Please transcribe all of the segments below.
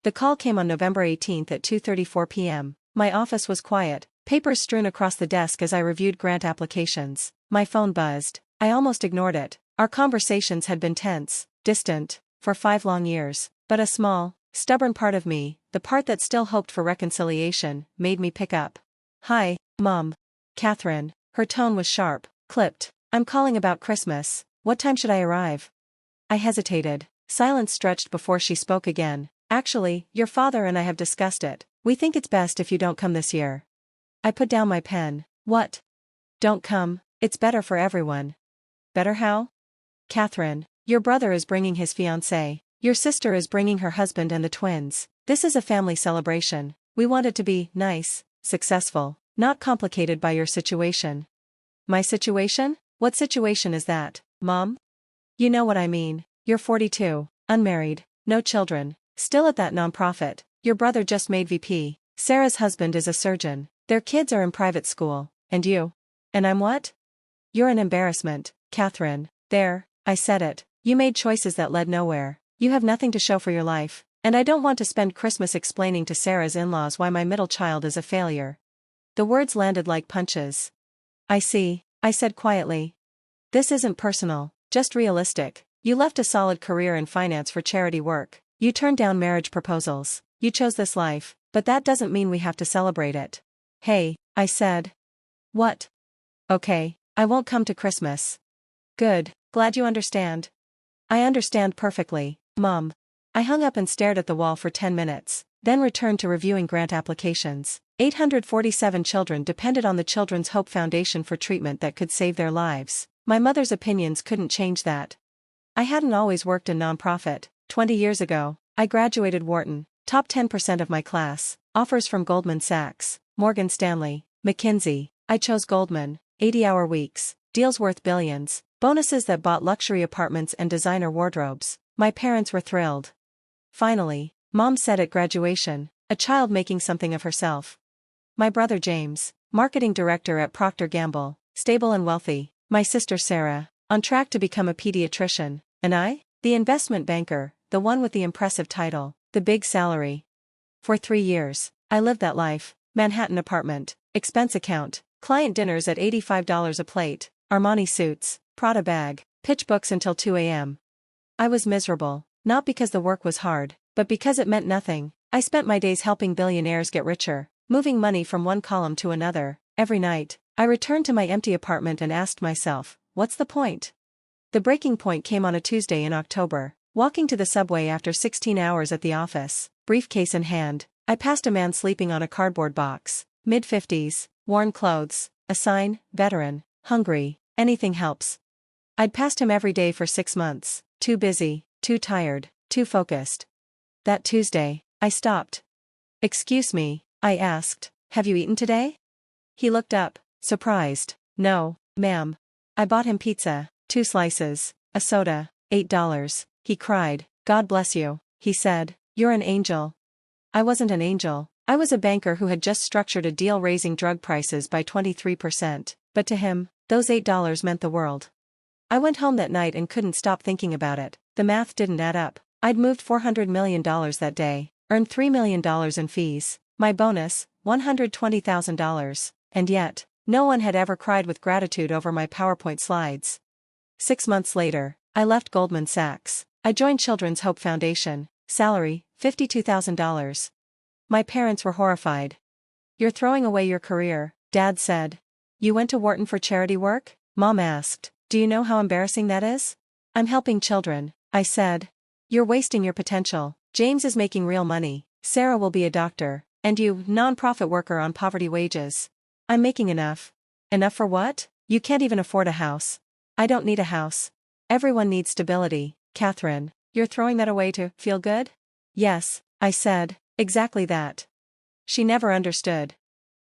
The call came on November 18 at 2:34 p.m. My office was quiet, papers strewn across the desk as I reviewed grant applications. My phone buzzed. I almost ignored it. Our conversations had been tense, distant, for 5 long years, but a small, stubborn part of me, the part that still hoped for reconciliation, made me pick up. "Hi, Mom." Katherine. Her tone was sharp, clipped. "I'm calling about Christmas. What time should I arrive?" I hesitated. Silence stretched before she spoke again. "Actually, your father and I have discussed it. We think it's best if you don't come this year." I put down my pen. "What? Don't come? It's better for everyone." "Better how?" "Katherine, your brother is bringing his fiancée. Your sister is bringing her husband and the twins. This is a family celebration. We want it to be nice, successful, not complicated by your situation." "My situation? What situation is that, Mom?" "You know what I mean. You're 42, unmarried, no children, still at that nonprofit. Your brother just made VP. Sarah's husband is a surgeon. Their kids are in private school. And you? And I'm what?" "You're an embarrassment, Katherine." "There, I said it. You made choices that led nowhere. You have nothing to show for your life. And I don't want to spend Christmas explaining to Sarah's in-laws why my middle child is a failure." The words landed like punches. "I see," I said quietly. "This isn't personal, just realistic. You left a solid career in finance for charity work. You turned down marriage proposals. You chose this life, but that doesn't mean we have to celebrate it." "Hey," I said. "What?" "Okay, I won't come to Christmas." "Good, glad you understand." "I understand perfectly, Mom." I hung up and stared at the wall for 10 minutes, then returned to reviewing grant applications. 847 children depended on the Children's Hope Foundation for treatment that could save their lives. My mother's opinions couldn't change that. I hadn't always worked in nonprofit. 20 years ago, I graduated Wharton, top 10% of my class, offers from Goldman Sachs, Morgan Stanley, McKinsey. I chose Goldman, 80-hour weeks, deals worth billions, bonuses that bought luxury apartments and designer wardrobes. My parents were thrilled. Finally, Mom said at graduation, a child making something of herself. My brother James, marketing director at Procter & Gamble, stable and wealthy. My sister Sarah, on track to become a pediatrician. And I? The investment banker, the one with the impressive title, the big salary. For 3 years, I lived that life. Manhattan apartment, expense account, client dinners at $85 a plate, Armani suits, Prada bag, pitch books until 2 a.m. I was miserable, not because the work was hard, but because it meant nothing. I spent my days helping billionaires get richer, moving money from one column to another. Every night, I returned to my empty apartment and asked myself, what's the point? The breaking point came on a Tuesday in October. Walking to the subway after 16 hours at the office, briefcase in hand, I passed a man sleeping on a cardboard box, mid-50s, worn clothes, a sign, veteran, hungry, anything helps. I'd passed him every day for 6 months, too busy, too tired, too focused. That Tuesday, I stopped. "Excuse me," I asked, "have you eaten today?" He looked up, surprised. "No, ma'am." I bought him pizza, 2 slices, a soda, $8. He cried. "God bless you," he said. "You're an angel." I wasn't an angel. I was a banker who had just structured a deal raising drug prices by 23%, but to him, those $8 meant the world. I went home that night and couldn't stop thinking about it. The math didn't add up. I'd moved $400 million that day, earned $3 million in fees, my bonus, $120,000, and yet, no one had ever cried with gratitude over my PowerPoint slides. 6 months later, I left Goldman Sachs. I joined Children's Hope Foundation, salary, $52,000. My parents were horrified. "You're throwing away your career," Dad said. "You went to Wharton for charity work?" Mom asked. "Do you know how embarrassing that is?" "I'm helping children," I said. "You're wasting your potential. James is making real money. Sarah will be a doctor. And you, non-profit worker on poverty wages." "I'm making enough." "Enough for what? You can't even afford a house." "I don't need a house. Everyone needs stability, Katherine." "You're throwing that away to feel good?" "Yes," I said, "exactly that." She never understood.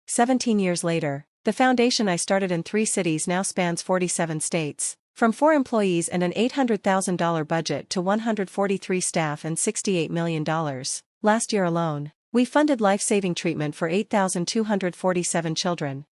17 years later, the foundation I started in 3 cities now spans 47 states. From 4 employees and an $800,000 budget to 143 staff and $68 million. Last year alone, we funded life-saving treatment for 8,247 children.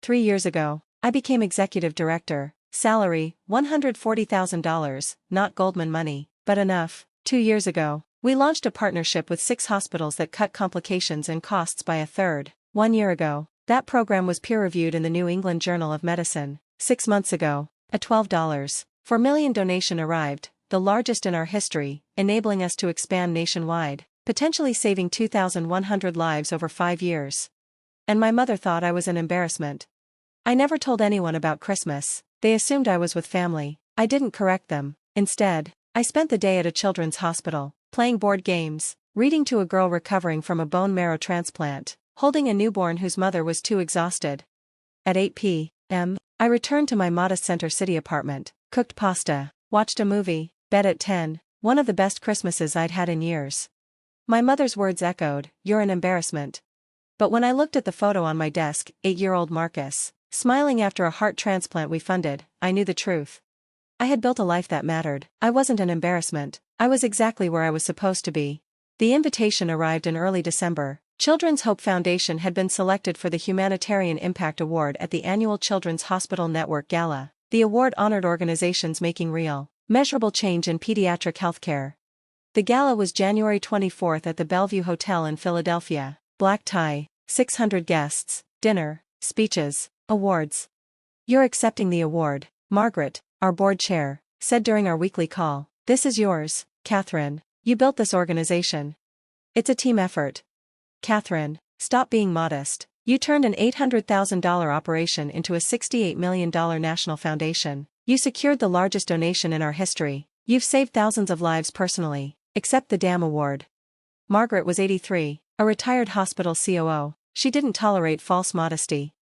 3 years ago, I became executive director, salary, $140,000, not Goldman money, but enough. 2 years ago, We launched a partnership with 6 hospitals that cut complications and costs by a third. 1 year ago, that program was peer-reviewed in the New England Journal of Medicine. 6 months ago, a $12.4 million donation arrived, the largest in our history, enabling us to expand nationwide, potentially saving 2,100 lives over 5 years. And my mother thought I was an embarrassment. I never told anyone about Christmas. They assumed I was with family. I didn't correct them. Instead, I spent the day at a children's hospital, playing board games, reading to a girl recovering from a bone marrow transplant, holding a newborn whose mother was too exhausted. At 8 p.m., I returned to my modest Center City apartment, cooked pasta, watched a movie, bed at 10, one of the best Christmases I'd had in years. My mother's words echoed, "You're an embarrassment." But when I looked at the photo on my desk, 8-year-old Marcus, smiling after a heart transplant we funded, I knew the truth. I had built a life that mattered. I wasn't an embarrassment. I was exactly where I was supposed to be. The invitation arrived in early December. Children's Hope Foundation had been selected for the Humanitarian Impact Award at the annual Children's Hospital Network Gala. The award honored organizations making real, measurable change in pediatric healthcare. The gala was January 24th at the Bellevue Hotel in Philadelphia. Black tie, 600 guests, dinner, speeches, awards. "You're accepting the award," Margaret, our board chair, said during our weekly call. "This is yours, Katherine. You built this organization. It's a team effort." "Katherine, stop being modest. You turned an $800,000 operation into a $68 million national foundation. You secured the largest donation in our history. You've saved thousands of lives personally. Accept the damn award." Margaret was 83, a retired hospital COO. She didn't tolerate false modesty.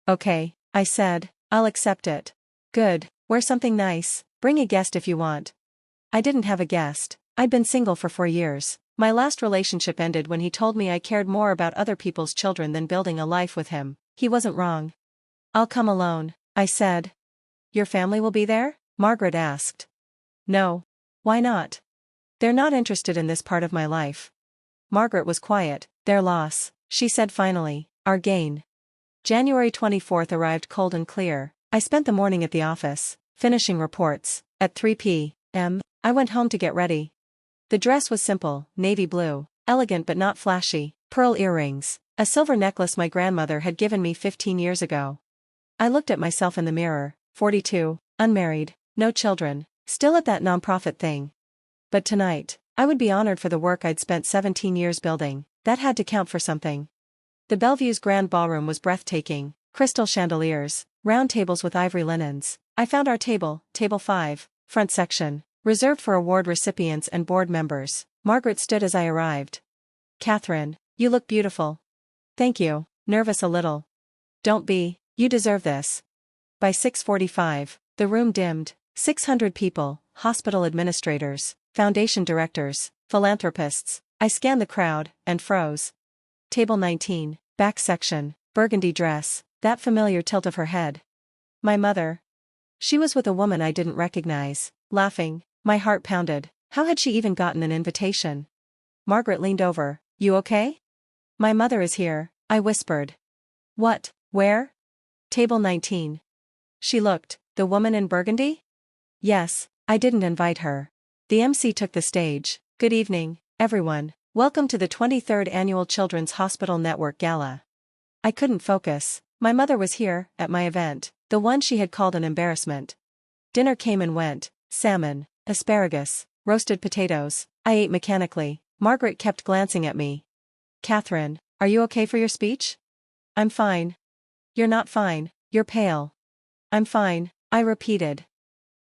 "Okay," I said, "I'll accept it." "Good, wear something nice, bring a guest if you want." I didn't have a guest. I'd been single for 4 years. My last relationship ended when he told me I cared more about other people's children than building a life with him. He wasn't wrong. "I'll come alone," I said. "Your family will be there?" Margaret asked. "No. Why not?" "They're not interested in this part of my life." Margaret was quiet. "Their loss," she said finally, "our gain." January 24th arrived cold and clear. I spent the morning at the office, finishing reports. At 3 p.m., I went home to get ready. The dress was simple, navy blue, elegant but not flashy, pearl earrings, a silver necklace my grandmother had given me 15 years ago. I looked at myself in the mirror, 42, unmarried, no children, still at that nonprofit thing. But tonight, I would be honored for the work I'd spent 17 years building. That had to count for something. The Bellevue's grand ballroom was breathtaking, crystal chandeliers, round tables with ivory linens. I found our table, table 5, front section, reserved for award recipients and board members. Margaret stood as I arrived. "Katherine, you look beautiful." "Thank you," nervous a little. "Don't be, you deserve this." By 6:45, the room dimmed. 600 people, hospital administrators, foundation directors, philanthropists. I scanned the crowd, and froze. Table 19, back section, burgundy dress, that familiar tilt of her head. My mother. She was with a woman I didn't recognize, laughing. My heart pounded. How had she even gotten an invitation? Margaret leaned over. "You okay?" "My mother is here," I whispered. "What? Where?" "Table 19. She looked. "The woman in burgundy?" "Yes, I didn't invite her." The MC took the stage. "Good evening, everyone. Welcome to the 23rd Annual Children's Hospital Network Gala." I couldn't focus. My mother was here, at my event, the one she had called an embarrassment. Dinner came and went. Salmon, asparagus, roasted potatoes. I ate mechanically. Margaret kept glancing at me. "Katherine, are you okay for your speech?" "I'm fine." "You're not fine, you're pale." "I'm fine," I repeated.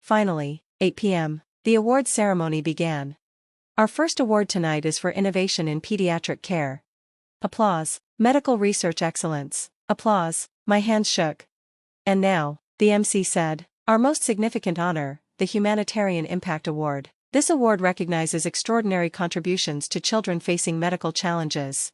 Finally, 8 p.m., the awards ceremony began. Our first award tonight is for innovation in pediatric care. Applause. Medical research excellence. Applause. My hands shook. "And now," the MC said, "our most significant honor, the Humanitarian Impact Award. This award recognizes extraordinary contributions to children facing medical challenges."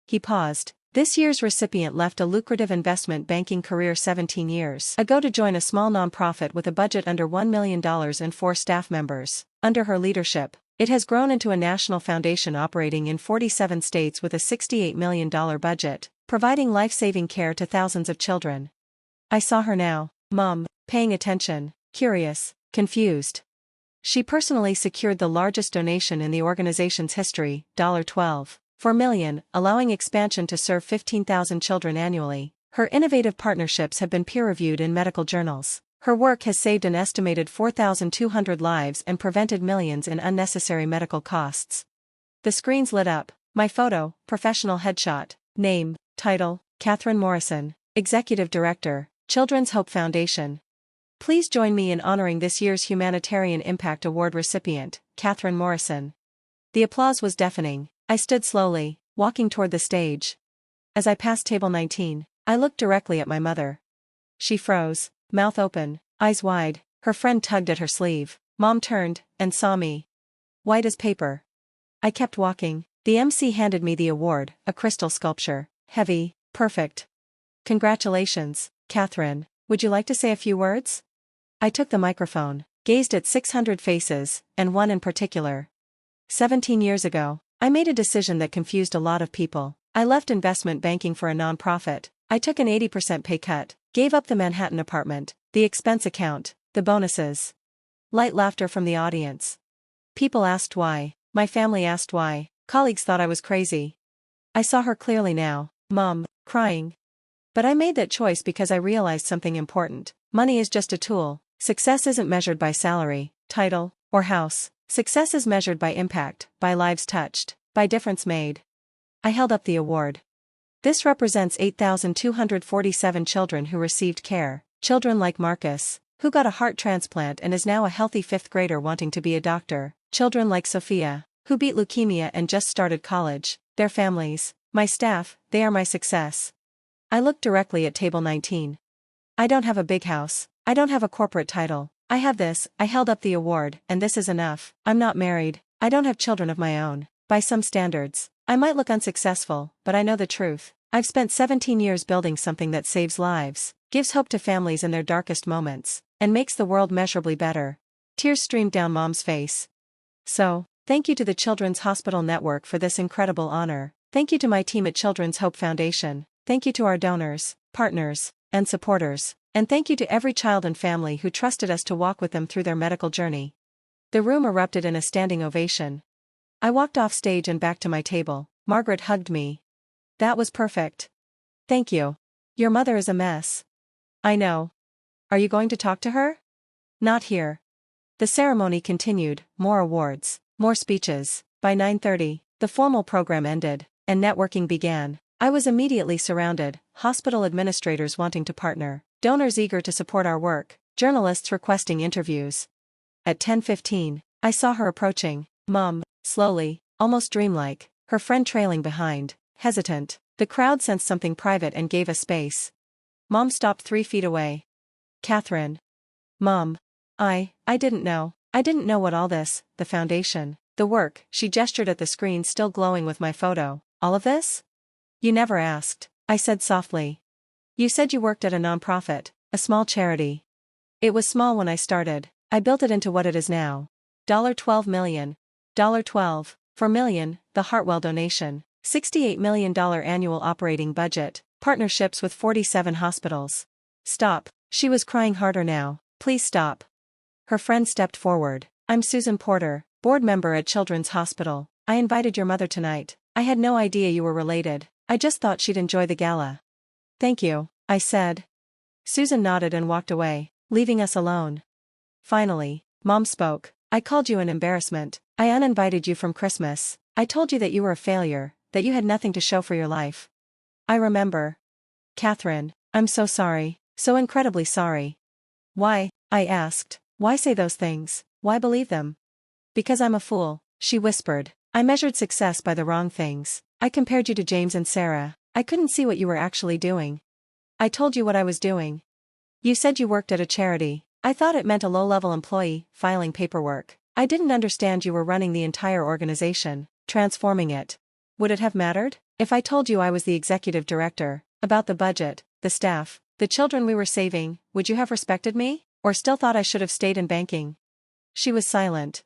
He paused. This year's recipient left a lucrative investment banking career 17 years ago to join a small nonprofit with a budget under $1 million and 4 staff members. Under her leadership, it has grown into a national foundation operating in 47 states with a $68 million budget, providing life-saving care to thousands of children. I saw her now, Mom, paying attention, curious, confused. She personally secured the largest donation in the organization's history, $12.4 million, allowing expansion to serve 15,000 children annually. Her innovative partnerships have been peer-reviewed in medical journals. Her work has saved an estimated 4,200 lives and prevented millions in unnecessary medical costs. The screens lit up. My photo, professional headshot. Name, title, Katherine Morrison, Executive Director, Children's Hope Foundation. Please join me in honoring this year's Humanitarian Impact Award recipient, Katherine Morrison. The applause was deafening. I stood slowly, walking toward the stage. As I passed table 19, I looked directly at my mother. She froze, mouth open, eyes wide. Her friend tugged at her sleeve. Mom turned and saw me. White as paper. I kept walking. The MC handed me the award, a crystal sculpture. Heavy, perfect. Congratulations, Katherine. Would you like to say a few words? I took the microphone, gazed at 600 faces, and one in particular. 17 years ago, I made a decision that confused a lot of people. I left investment banking for a nonprofit. I took an 80% pay cut, gave up the Manhattan apartment, the expense account, the bonuses. Light laughter from the audience. People asked why. My family asked why. Colleagues thought I was crazy. I saw her clearly now, Mom, crying. But I made that choice because I realized something important. Money is just a tool. Success isn't measured by salary, title, or house. Success is measured by impact, by lives touched, by difference made. I held up the award. This represents 8,247 children who received care, children like Marcus, who got a heart transplant and is now a healthy fifth grader wanting to be a doctor, children like Sophia, who beat leukemia and just started college, their families, my staff, they are my success. I looked directly at table 19. I don't have a big house, I don't have a corporate title, I have this. I held up the award, and this is enough. I'm not married, I don't have children of my own. By some standards, I might look unsuccessful, but I know the truth. I've spent 17 years building something that saves lives, gives hope to families in their darkest moments, and makes the world measurably better. Tears streamed down Mom's face. So, thank you to the Children's Hospital Network for this incredible honor. Thank you to my team at Children's Hope Foundation. Thank you to our donors, partners, and supporters. And thank you to every child and family who trusted us to walk with them through their medical journey. The room erupted in a standing ovation. I walked off stage and back to my table. Margaret hugged me. That was perfect. Thank you. Your mother is a mess. I know. Are you going to talk to her? Not here. The ceremony continued, more awards, more speeches. By 9:30, the formal program ended, and networking began. I was immediately surrounded, hospital administrators wanting to partner, donors eager to support our work, journalists requesting interviews. At 10:15, I saw her approaching, Mom, slowly, almost dreamlike, her friend trailing behind, hesitant. The crowd sensed something private and gave us space. Mom stopped 3 feet away. Katherine. Mom. I didn't know. I didn't know what all this, the foundation, the work. She gestured at the screen still glowing with my photo. All of this? You never asked, I said softly. You said you worked at a nonprofit, a small charity. It was small when I started. I built it into what it is now. $12 million. $12.4 million, the Hartwell donation. $68 million annual operating budget, partnerships with 47 hospitals. Stop. She was crying harder now. Please stop. Her friend stepped forward. I'm Susan Porter, board member at Children's Hospital. I invited your mother tonight. I had no idea you were related. I just thought she'd enjoy the gala. Thank you, I said. Susan nodded and walked away, leaving us alone. Finally, Mom spoke. I called you an embarrassment. I uninvited you from Christmas. I told you that you were a failure, that you had nothing to show for your life. I remember. Katherine, I'm so sorry, so incredibly sorry. Why? I asked. Why say those things? Why believe them? Because I'm a fool, she whispered. I measured success by the wrong things. I compared you to James and Sarah. I couldn't see what you were actually doing. I told you what I was doing. You said you worked at a charity. I thought it meant a low-level employee, filing paperwork. I didn't understand you were running the entire organization, transforming it. Would it have mattered? If I told you I was the executive director, about the budget, the staff, the children we were saving, would you have respected me? Or still thought I should have stayed in banking? She was silent.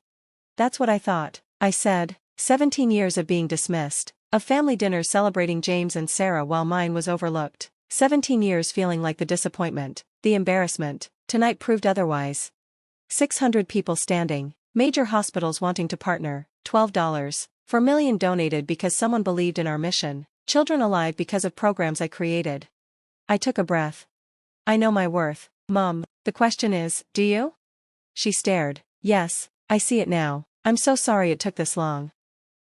That's what I thought, I said. 17 years of being dismissed, of family dinners celebrating James and Sarah while mine was overlooked. 17 years feeling like the disappointment, the embarrassment. Tonight proved otherwise. 600 people standing, Major hospitals wanting to partner, $12. 4 million donated because someone believed in our mission. Children alive because of programs I created. I took a breath. I know my worth, Mom. The question is, do you? She stared. Yes, I see it now. I'm so sorry it took this long.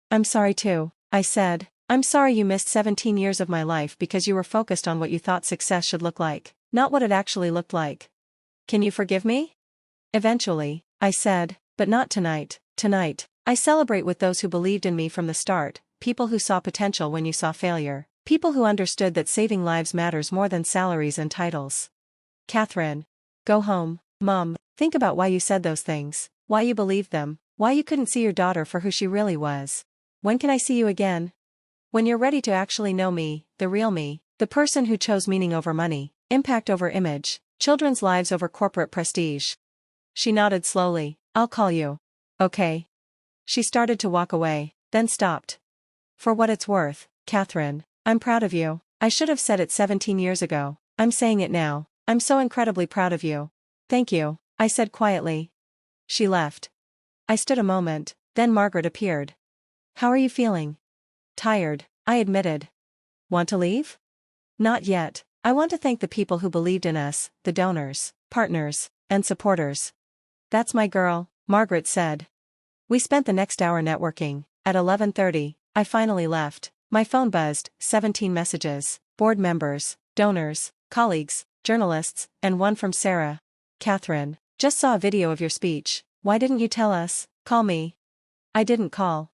I'm sorry too, I said. I'm sorry you missed 17 years of my life because you were focused on what you thought success should look like, not what it actually looked like. Can you forgive me? Eventually, I said, but not tonight. Tonight, I celebrate with those who believed in me from the start, people who saw potential when you saw failure, people who understood that saving lives matters more than salaries and titles. Katherine. Go home, Mom. Think about why you said those things, why you believed them, why you couldn't see your daughter for who she really was. When can I see you again? When you're ready to actually know me, the real me, the person who chose meaning over money, impact over image, children's lives over corporate prestige. She nodded slowly. I'll call you. Okay. She started to walk away, then stopped. For what it's worth, Katherine, I'm proud of you. I should have said it 17 years ago. I'm saying it now. I'm so incredibly proud of you. Thank you, I said quietly. She left. I stood a moment, then Margaret appeared. How are you feeling? Tired, I admitted. Want to leave? Not yet. I want to thank the people who believed in us, the donors, partners, and supporters. That's my girl, Margaret said. We spent the next hour networking. At 11:30, I finally left. My phone buzzed, 17 messages, board members, donors, colleagues, journalists, and one from Sarah. Katherine, just saw a video of your speech. Why didn't you tell us? Call me. I didn't call.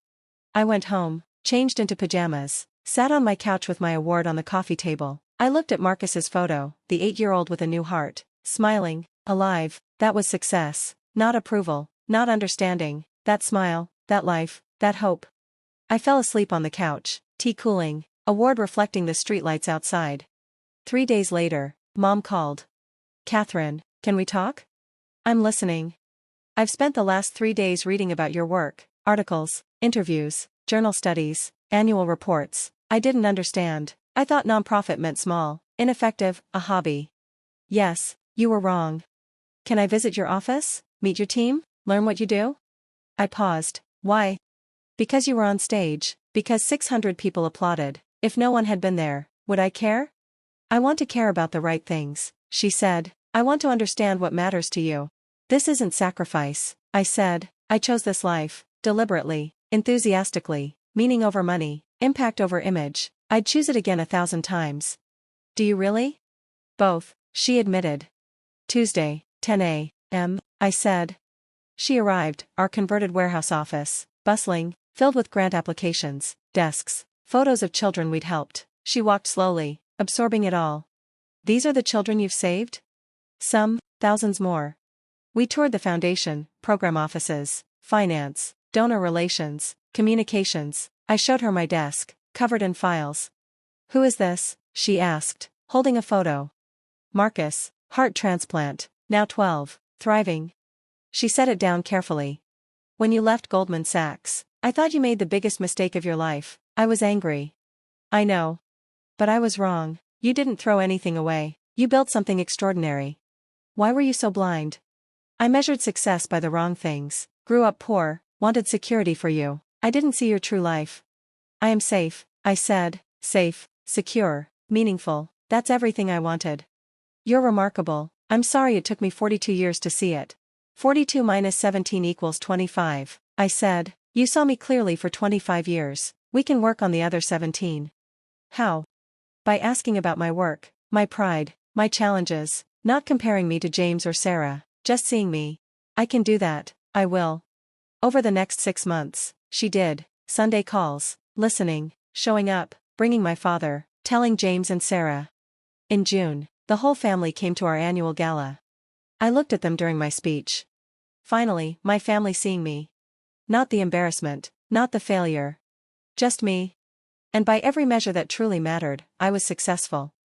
I went home, changed into pajamas, sat on my couch with my award on the coffee table. I looked at Marcus's photo, the 8-year-old with a new heart, smiling, alive. That was success, not approval, not understanding, that smile, that life, that hope. I fell asleep on the couch, tea cooling, award reflecting the streetlights outside. 3 days later, Mom called. Katherine, can we talk? I'm listening. I've spent the last 3 days reading about your work, articles, interviews, journal studies, annual reports. I didn't understand. I thought nonprofit meant small, ineffective, a hobby. Yes, you were wrong. Can I visit your office, meet your team, learn what you do? I paused. Why? Because you were on stage, because 600 people applauded. If no one had been there, would I care? I want to care about the right things, she said. I want to understand what matters to you. This isn't sacrifice, I said. I chose this life, deliberately, enthusiastically, meaning over money, impact over image. I'd choose it again 1,000 times. Do you really? Both, she admitted. Tuesday, 10 a.m., I said. She arrived, our converted warehouse office, bustling, filled with grant applications, desks, photos of children we'd helped. She walked slowly, absorbing it all. These are the children you've saved? Some, thousands more. We toured the foundation, program offices, finance, donor relations, communications. I showed her my desk, covered in files. Who is this? She asked, holding a photo. Marcus, heart transplant, now 12, thriving. She set it down carefully. When you left Goldman Sachs, I thought you made the biggest mistake of your life. I was angry. I know. But I was wrong. You didn't throw anything away. You built something extraordinary. Why were you so blind? I measured success by the wrong things, grew up poor, wanted security for you. I didn't see your true life. I am safe, I said, safe, secure, meaningful, that's everything I wanted. You're remarkable. I'm sorry it took me 42 years to see it. 42 minus 17 equals 25, I said. You saw me clearly for 25 years. We can work on the other 17. How? By asking about my work, my pride, my challenges, not comparing me to James or Sarah, just seeing me. I can do that, I will. Over the next 6 months, she did, Sunday calls, listening, showing up, bringing my father, telling James and Sarah. In June, the whole family came to our annual gala. I looked at them during my speech. Finally, my family seeing me. Not the embarrassment, not the failure. Just me. And by every measure that truly mattered, I was successful.